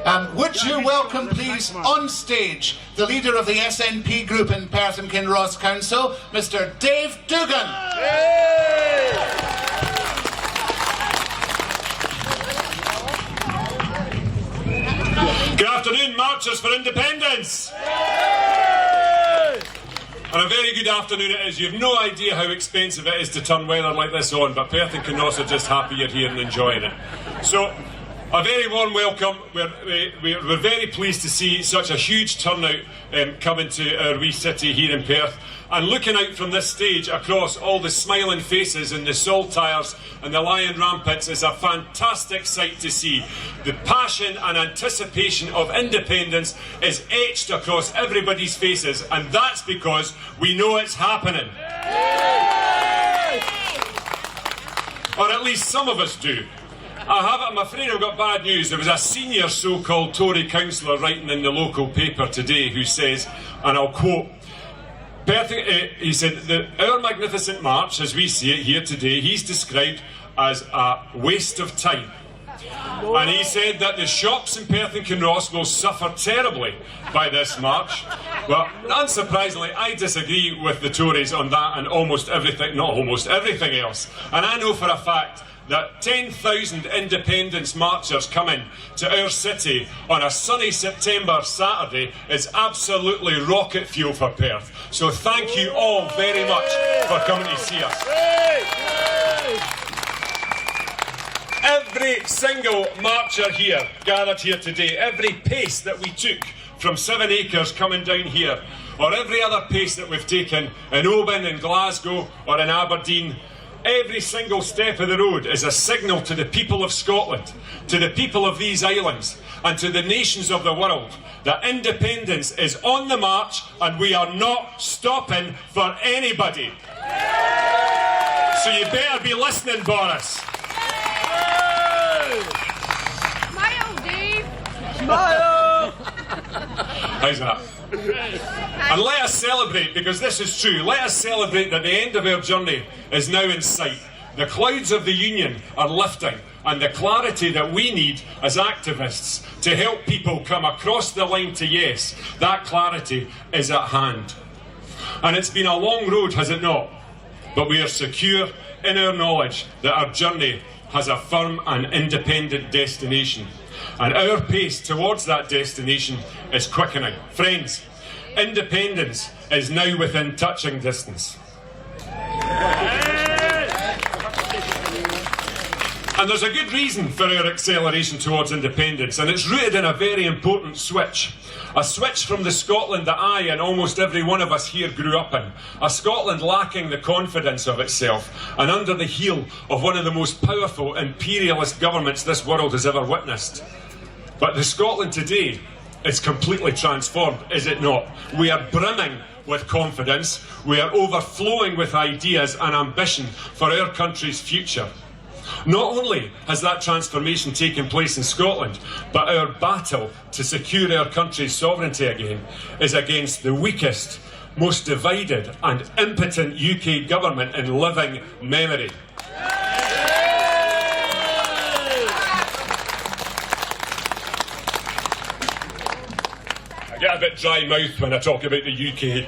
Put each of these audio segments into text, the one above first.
Would you welcome, please, on stage, the leader of the SNP group in Perth and Kinross Council, Mr. Dave Doogan. Good afternoon, Marchers for Independence! And a very good afternoon it is. You have no idea how expensive it is to turn weather like this on, but Perth and Kinross are just happy you're here and enjoying it. So, a very warm welcome. We're very pleased to see such a huge turnout coming to our wee city here in Perth. And looking out from this stage across all the smiling faces and the saltires and the lion rampants is a fantastic sight to see. The passion and anticipation of independence is etched across everybody's faces, and that's because we know it's happening. Or at least some of us do. I'm afraid I've got bad news. There was a senior so-called Tory councillor writing in the local paper today who says, and I'll quote, he said, our magnificent march, as we see it here today, he's described as a waste of time. And he said that the shops in Perth and Kinross will suffer terribly by this march. Well, unsurprisingly, I disagree with the Tories on that and almost everything, not almost everything else. And I know for a fact that 10,000 independence marchers coming to our city on a sunny September Saturday is absolutely rocket fuel for Perth. So thank you all very much for coming to see us. Every single marcher here, gathered here today, every pace that we took from 7 Acres coming down here, or every other pace that we've taken in Oban, in Glasgow, or in Aberdeen, every single step of the road is a signal to the people of Scotland, to the people of these islands, and to the nations of the world that independence is on the march and we are not stopping for anybody. So you better be listening, Boris. Smile, Dave. Smile. How's that? And let us celebrate, because this is true, let us celebrate that the end of our journey is now in sight. The clouds of the union are lifting, and the clarity that we need as activists to help people come across the line to yes, that clarity is at hand. And it's been a long road, has it not? But we are secure in our knowledge that our journey has a firm and independent destination. And our pace towards that destination is quickening. Friends, independence is now within touching distance. And there's a good reason for our acceleration towards independence, and it's rooted in a very important switch. A switch from the Scotland that I and almost every one of us here grew up in. A Scotland lacking the confidence of itself and under the heel of one of the most powerful imperialist governments this world has ever witnessed. But the Scotland today is completely transformed, is it not? We are brimming with confidence, we are overflowing with ideas and ambition for our country's future. Not only has that transformation taken place in Scotland, but our battle to secure our country's sovereignty again is against the weakest, most divided and impotent UK government in living memory. I get a bit dry mouth when I talk about the UK.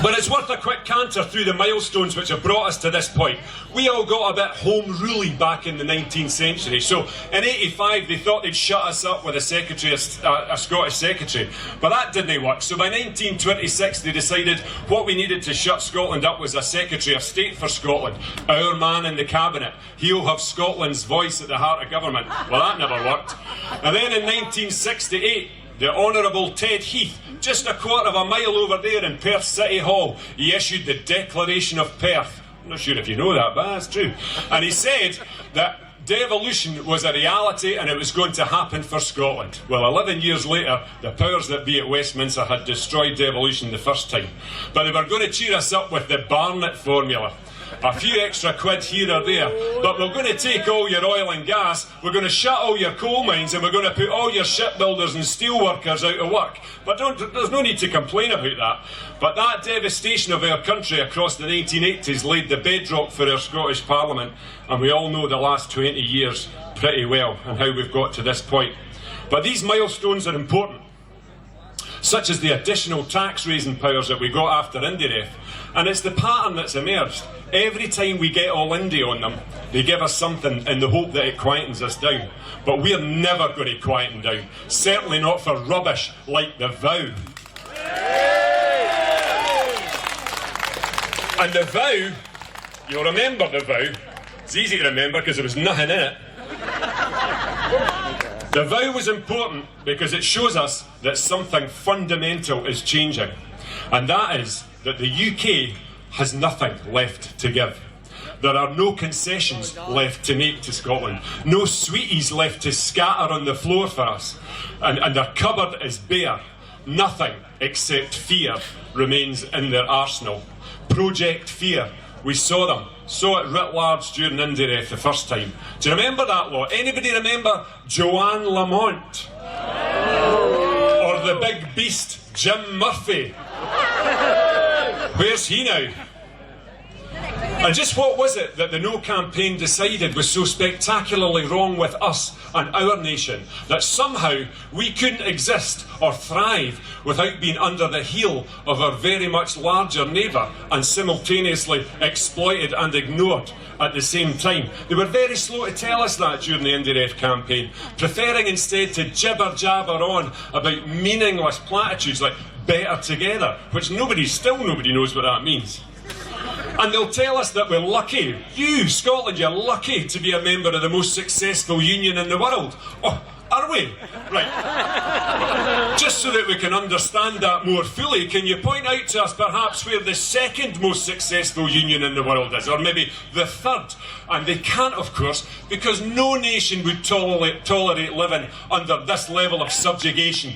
But it's worth a quick canter through the milestones which have brought us to this point. We all got a bit home rule-y back in the 19th century. So in '85 they thought they'd shut us up with a Scottish secretary. But that didn't work. So by 1926 they decided what we needed to shut Scotland up was a Secretary of State for Scotland. Our man in the cabinet. He'll have Scotland's voice at the heart of government. Well, that never worked. And then in 1968, the Honourable Ted Heath, just a quarter of a mile over there in Perth City Hall, he issued the Declaration of Perth. I'm not sure if you know that, but that's true. And he said that devolution was a reality and it was going to happen for Scotland. Well, 11 years later, the powers that be at Westminster had destroyed devolution the first time. But they were going to cheer us up with the Barnett formula. A few extra quid here or there, but we're going to take all your oil and gas, we're going to shut all your coal mines, and we're going to put all your shipbuilders and steel workers out of work. But there's no need to complain about that. But that devastation of our country across the 1980s laid the bedrock for our Scottish Parliament, and we all know the last 20 years pretty well and how we've got to this point. But these milestones are important, such as the additional tax raising powers that we got after IndyRef. And it's the pattern that's emerged. Every time we get all Indy on them, they give us something in the hope that it quietens us down. But we're never going to quieten down. Certainly not for rubbish like the vow. And the vow, you'll remember the vow. It's easy to remember because there was nothing in it. The vow was important because it shows us that something fundamental is changing. And that is that the UK has nothing left to give. There are no concessions left to make to Scotland. No sweeties left to scatter on the floor for us. And their cupboard is bare. Nothing except fear remains in their arsenal. Project Fear. We saw it writ large during IndyRef the first time. Do you remember that lot? Anybody remember Joanne Lamont? Or the big beast, Jim Murphy? Where's he now? And just what was it that the No campaign decided was so spectacularly wrong with us and our nation, that somehow we couldn't exist or thrive without being under the heel of our very much larger neighbour and simultaneously exploited and ignored at the same time? They were very slow to tell us that during the IndyRef campaign, preferring instead to jibber-jabber on about meaningless platitudes like better together, which nobody knows what that means. And they'll tell us that we're lucky. You, Scotland, you're lucky to be a member of the most successful union in the world. Oh, are we? Right. Just so that we can understand that more fully, can you point out to us perhaps where the second most successful union in the world is, or maybe the third? And they can't, of course, because no nation would tolerate living under this level of subjugation.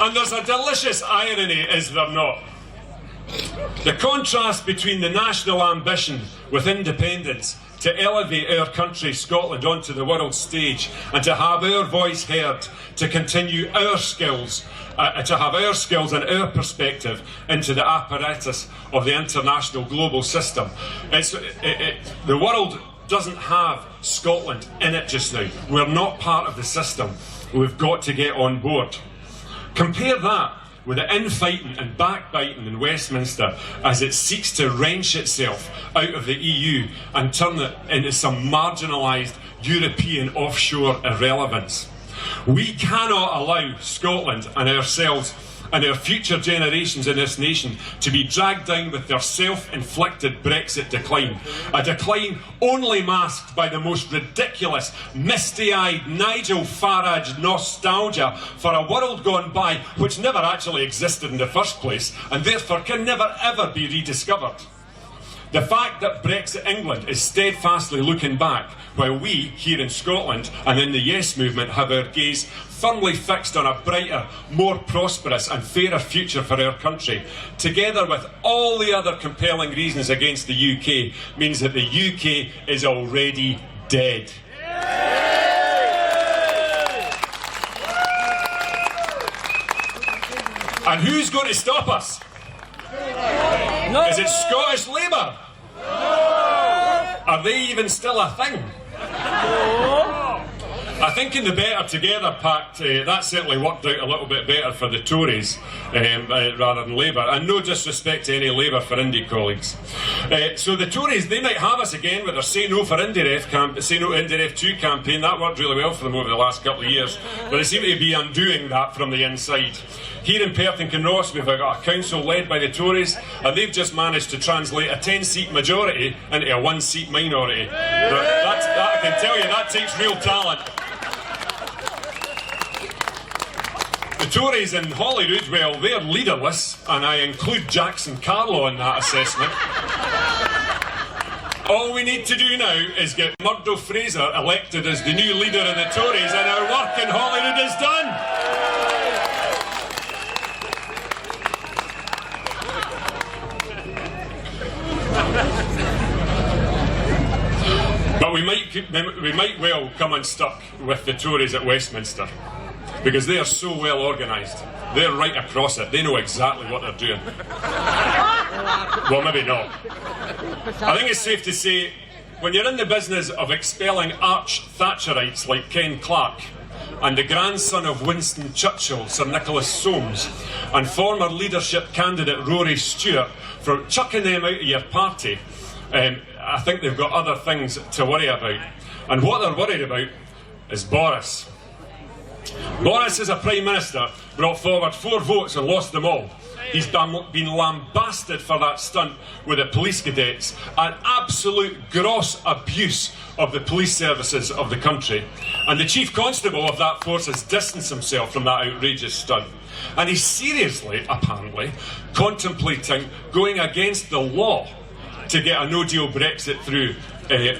And there's a delicious irony, is there not? The contrast between the national ambition with independence to elevate our country, Scotland, onto the world stage and to have our voice heard, to continue our skills, to have our skills and our perspective into the apparatus of the international global system. The world doesn't have Scotland in it just now. We're not part of the system. We've got to get on board. Compare that with the infighting and backbiting in Westminster as it seeks to wrench itself out of the EU and turn it into some marginalised European offshore irrelevance. We cannot allow Scotland and ourselves and our future generations in this nation to be dragged down with their self-inflicted Brexit decline. A decline only masked by the most ridiculous, misty-eyed Nigel Farage nostalgia for a world gone by which never actually existed in the first place and therefore can never ever be rediscovered. The fact that Brexit England is steadfastly looking back while we here in Scotland and in the Yes movement have our gaze firmly fixed on a brighter, more prosperous and fairer future for our country, together with all the other compelling reasons against the UK, means that the UK is already dead. And who's going to stop us? No. Is it Scottish Labour? No. Are they even still a thing? No. I think in the Better Together Pact, that certainly worked out a little bit better for the Tories rather than Labour, and no disrespect to any Labour for Indy colleagues. So the Tories, they might have us again with their Say No for IndyRef, Say No to IndyRef 2 campaign. That worked really well for them over the last couple of years, but they seem to be undoing that from the inside. Here in Perth and Kinross, we've got a council led by the Tories, and they've just managed to translate a 10-seat majority into a 1-seat minority. That, I can tell you, that takes real talent. The Tories in Holyrood, well, they're leaderless, and I include Jackson Carlow in that assessment. All we need to do now is get Murdo Fraser elected as the new leader of the Tories, and our work in Holyrood is done. But we might well come unstuck with the Tories at Westminster, because they are so well organised. They're right across it. They know exactly what they're doing. Well, maybe not. I think it's safe to say, when you're in the business of expelling arch-Thatcherites like Ken Clarke, and the grandson of Winston Churchill, Sir Nicholas Soames, and former leadership candidate Rory Stewart, for chucking them out of your party, I think they've got other things to worry about. And what they're worried about is Boris. Boris, as a Prime Minister, brought forward 4 votes and lost them all. He's been lambasted for that stunt with the police cadets, an absolute gross abuse of the police services of the country. And the Chief Constable of that force has distanced himself from that outrageous stunt. And he's seriously, apparently, contemplating going against the law to get a no-deal Brexit through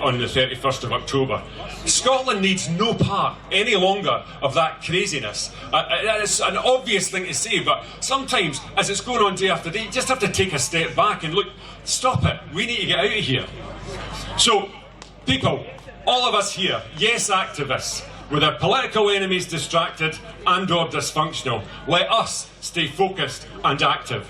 on the 31st of October. Scotland needs no part any longer of that craziness. It's an obvious thing to say, but sometimes, as it's going on day after day, you just have to take a step back and look, stop it, we need to get out of here. So, people, all of us here, yes, activists, with our political enemies distracted and/or dysfunctional, let us stay focused and active.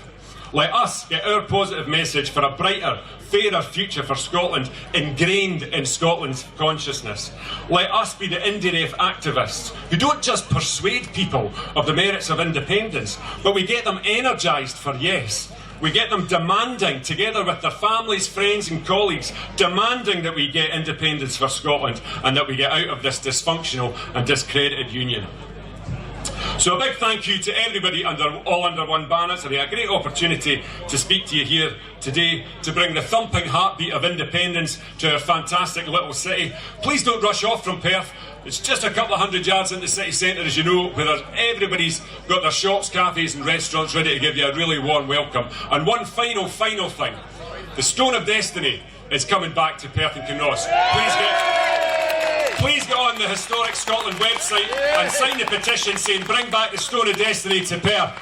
Let us get our positive message for a brighter, fairer future for Scotland ingrained in Scotland's consciousness. Let us be the indie-ref activists who don't just persuade people of the merits of independence, but we get them energised for yes. We get them demanding, together with their families, friends and colleagues, demanding that we get independence for Scotland and that we get out of this dysfunctional and discredited union. So a big thank you to everybody all under one banner. It's a great opportunity to speak to you here today, to bring the thumping heartbeat of independence to our fantastic little city. Please don't rush off from Perth. It's just a couple of 100 yards into the city centre, as you know, where everybody's got their shops, cafes and restaurants ready to give you a really warm welcome. And one final thing. The Stone of Destiny is coming back to Perth and Kinross. Please get on the Historic Scotland website and sign the petition saying bring back the Stone of Destiny to Perth.